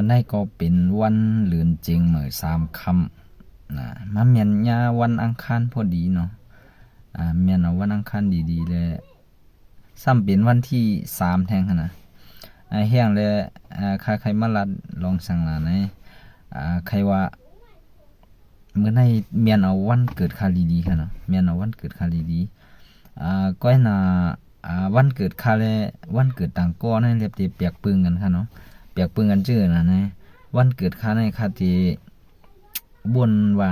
ในก็เป็นวันเลือนจริงเหมือ3 ค่ำมาเมียนยาวันอังคารพอดีเนาะเมียนเอาวันอังคารดีๆเลยซ้ำเป็นวันที่3แทงนะแห้งเลยใครมาลัดลองสั่งล่ะในใครว่าเมื่อในเมียนเอาวันเกิดคาดีๆค่ะเนาะเมียนเอาวันเกิดคาดีๆก้อยน่ะวันเกิดคาและวันเกิดต่างก้อนั่นเรียบที่เปียกปึงกันค่ะเนาะเปียกปึงกันชื่อนะนะวันเกิดคาในคาที่บ่นว่า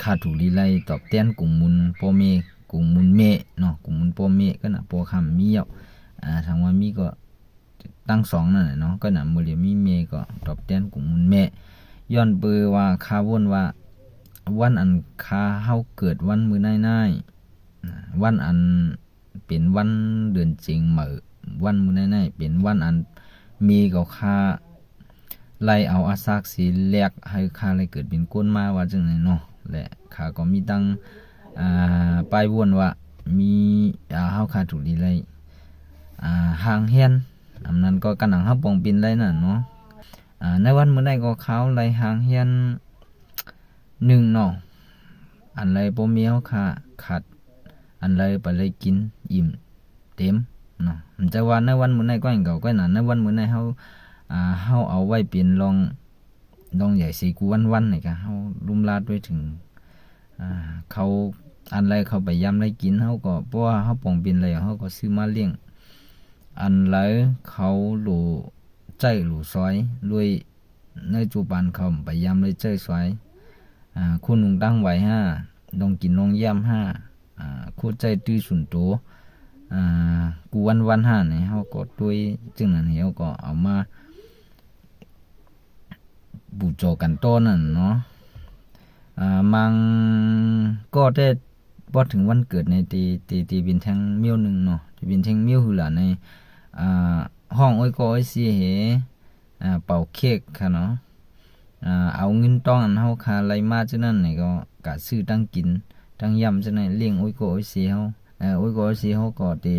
คาถูกลีไลตอบแทนกลุ่มมุนโปเมกลุ่มมุนเมเนาะกลุ่มมุนโปเมก็น่ะโปคำมีทางว่ามีก็ตั้ง2นั่นแหละเนาะก็น่ะมื้อเดียวมีเมก็ตอบแทนกลุ่มมุนเมย้อนเปือว่าคาวนว่าวันอันคาเฮาเกิดวันมื้อน้ายๆวันอันเป็นวันเดือนจริงมื้อวันมื้อน้ายๆเป็นวันอันมีก็คาไล่เอาอาซากสีแลกให้คาเลยเกิดเป็นก้นมาว่าจังได๋เนาะและข้าก็มีตั้งป้ายวนว่ามีเฮาคาถูกดีไลห่างเฮียนอันนั้นก็กันหนังเฮาปองปินไลนั่นเนาะในวันมื้อใดก็เขาไลห่างเฮียน1เนาะอันไรบ่มีเฮาคาขัดอันไรไปเลยกินอิ่มเต็มเนาะมันจะว่าในวันมื้อใดก็อย่างเก่าก็นั่นในวันมื้อใดเฮาเอาไว้เป็นลองใหญ่สีกูวันๆนี่ก็เฮาลุ่มลาดไว้ถึงเขาอันไรเขาไปย้ำไรกินเฮาก็เพราะว่าเฮาปองเป็นไรเฮาก็ซื้อมาเลี้ยงอันไรเขาหลู่ใจหลู่ซอยรวยในจุบันเขาไปย้ำไรใจซอยคุณลุงตั้งไว้ลองกินลองย่ำคู่ใจตื้อสุนโตกูวันนี่เฮาก็ด้วยจึงนั้นเฮาก็เอามาบูโจกันโตนั่นเนาะมังก็ได้บ่ถึงวันเกิดในตีบินแทงมิ้วนึงเนาะที่บินแทงมิ้วคือล่ะในห้องอ้อยก็อ้อยสิเหเป่าเค้กค่ะเนาะเอาเงินต้องอันเฮาคาไลมาจังนั้นนี่ก็กะซื้อตั้งกินตั้งยำจังนั้นเลี้ยงอ้อยก็อ้อยสิเฮาอ้อยก็อ้อยสิเฮาก็ได้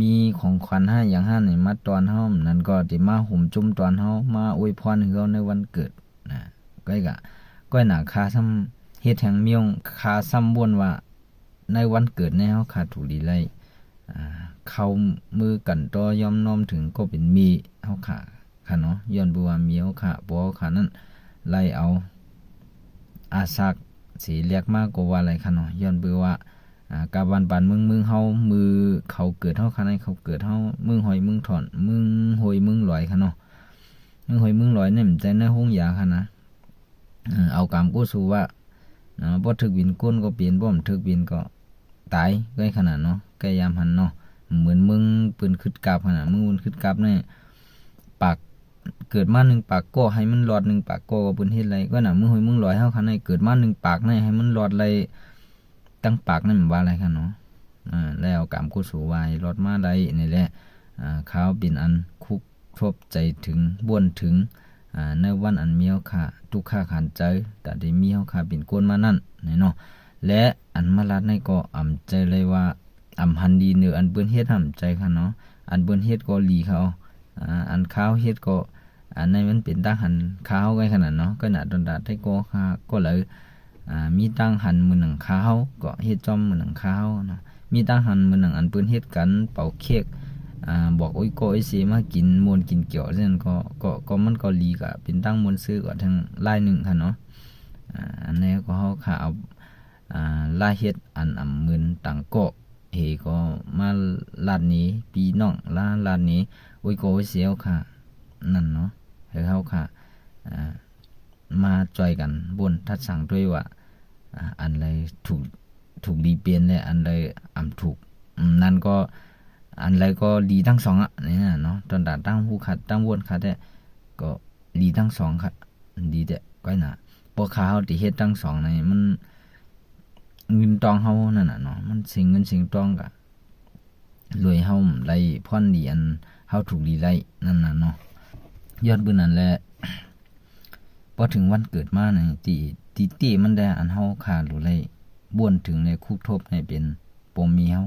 มีของขวัญให้อย่างนี่มาตอนเฮานั่นก็ได้มาห่มจุ่มตอนเฮามาอวยพรให้เฮาในวันเกิดก้อยหน้าคาซ้ำเฮ็ดแห่งเมียงคาซ้ำบ่วนว่าในวันเกิดในเฮาขาดถูกดีไลเข้ามือกันต่อยอมน้อมถึงก็เป็นมีเฮาขาค่ะเนาะย้อนบ่ว่ามีเฮาขาบ่ขานั้นไล่เอาอาซักสีเรียกมากกว่าอะไรค่ะเนาะย้อนบ่ว่ากาบันปานมึงเฮามือเขาเกิดเฮาคันให้เขาเกิดเฮามึงหอยมึงถอนมึงหอยมึงหลอยค่ะเนาะมึงหอยมึงหลอยนี่มันใจในห้องยาค่ะนะเอากรรมกูสู่ว่าบ่ถึกบินก้นก็เปลี่ยนบ่มถึกบินก็ตายใกล้ขนาดเนาะใกล้ยามหันเนาะเหมือนมึงปืนขึ้นกราบขนาดมึงขึ้นกราบนี่ปากเกิดมา1ปากก็ให้มันหลอด1ปากก็ปืนเฮ็ดไรก็น่ะมึงหอยมึงหลอยเฮาคันให้เกิดมา1ปากนี่ให้มันหลอดไรตั้งปากนั่นมันว่าอะไรค่ะเนาะแล้วกรรมกูสู่วายหลอดมาได้นี่แหละเขาเป็นอันคุกทบใจถึงบ่วนถึงในวันอันมีเฮาค่าทุกข้าขันใจแต่ได้มีเฮาค่าเป็นก้นมานั่นเนาะและอันมาลัดในก็อำใจเลยว่าอำหันดีเนื้ออันเปิ้นเฮ็ดหำใจค่ะเนาะอันเปิ้นเฮ็ดก็หลีเขาอันข้าวเฮ็ดก็อันในมันเป็นตั้งหันข้าวไว้ขนาดเนาะก็น่ะดนดาให้ก็เลยมีตั้งหันมื้อหนังข้าวก็เฮ็ดจอมมื้อหนังข้าวเนาะมีตั้งหันมื้อหนังอันเปิ้นเฮ็ดกันเป่าเค้กบอกโอ้ยก็ไอ้สิมากินมวนกินเกี่ยวซั่นก็มันก็ลีก็เป็นตั้งมวนซื้อก็ทั้งลายนึงค่ะเนาะอันนี้ก็เฮาค่าเอาลายเฮ็ดอันมื้นตังก็เฮก็มาลาดนี้ปีน้องลาดนี้โอ้ยก็ไอ้เสียวค่ะนั่นเนาะให้เฮาค่ะมาจอยกันบนทัดสั่งด้วยว่าอันใดถูกดีเปลี่ยนและอันใดถูกนั่นก็อันไรก็ดีทั้ง2นี่นะเนาะตอนดาตั้งผู้ขัดตั้งวนขัดแต่ก็ดีทั้ง2ค่ะดีแต่ก้อยหน้าพอข้าวที่เฮ็ดทั้ง2นี่มันเงินตองเฮานั่นน่ะเนาะมันสิงเงินสิงตองก็รวยเฮาไล่พรดีอันเฮาถูกดีไล่นั่นน่ะเนาะยอดบุญนั่นแหละพอถึงวันเกิดมานี่ตีมันได้อันเฮาขาดหรือไล่บ่วนถึงในคุกทบในเป็นปมมีเฮา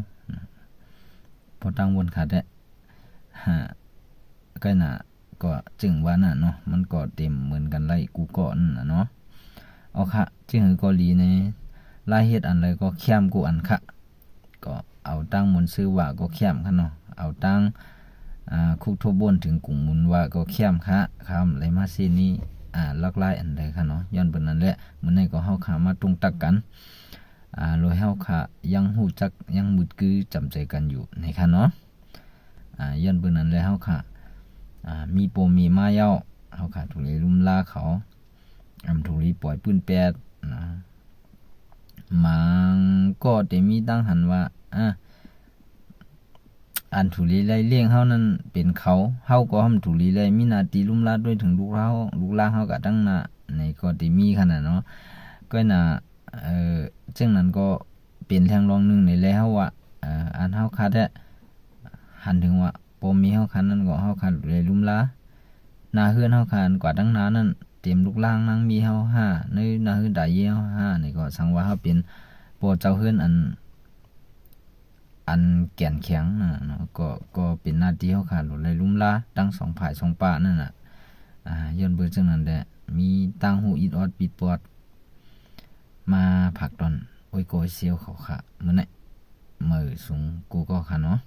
พอตั้งวนขาดได้ก็น่ะ ก็จึงว่าน่ะเนาะมันก็เต็มเหมือนกันไล่กูก็นั่นน่ะเนาะเอาค่ะจึงก็ลีในลายเฮ็ดอันใดก็เข้มกูอันค่ะก็เอาตั้งมนต์ซื้อว่าก็เข้มค่ะเนาะเอาตั้งคุกทบบนถึงกลุ่มมุนว่าก็เข้มค่ะครับไรมาซีนี้ลักลายอันใดค่ะเนาะย้อนเปิ้นนั่นแหละมื้อนี้ก็เฮาขามาตรงตักกันโดยเฮาค่ะยังฮู้จักยังมึดกือจำใจกันอยู่ในค่ะเนาะย้อนเปิ้นนั่นแหละเฮาค่ะมีโปมีมาเย้าเฮาค่ะถูกเลยลุ่มลาเขาถูกลีปล่อยปืนแปดนะมังก็แต่มีตั้งหันว่าอันถูลีไล่เลี้ยงเฮานั้นเป็นเขาเฮาก็ถูลีไล่มีหน้าที่ลุ่มลาด้วยถึงลูกลาเฮาก็ตั้งหน้าในก็ติมีขนาดเนาะก็น่ะจึงนั้นก็เป็นทางรองนึงในแล้วว่าอันเฮาคัดหันถึงว่าบ่มีเฮาคันนั้นก็เฮาคัดเลยลุ่มลาหน้าเฮือนเฮาคันกว่าตั้งหน้านั้นเตรียมลูกล่างนางมีเฮา5ในหน้าเฮือนดายเฮา5นี่ก็สังว่าเฮาเป็นบ่เจ้าเฮือนอันแก่นแข็งเนาะก็เป็นหน้าที่เฮาค่ะเลยลุ่มลาตั้ง2ฝ่าย2ป่านั่นน่ะย้อนเบิ่งจังนั้นแหละมีตั้งหูอิดออดปิดปอดมาผักตอนโอ้ยโกยเซียวเขาค่ะมื้อนี้มือสูงกูก็ค่ะเนาะ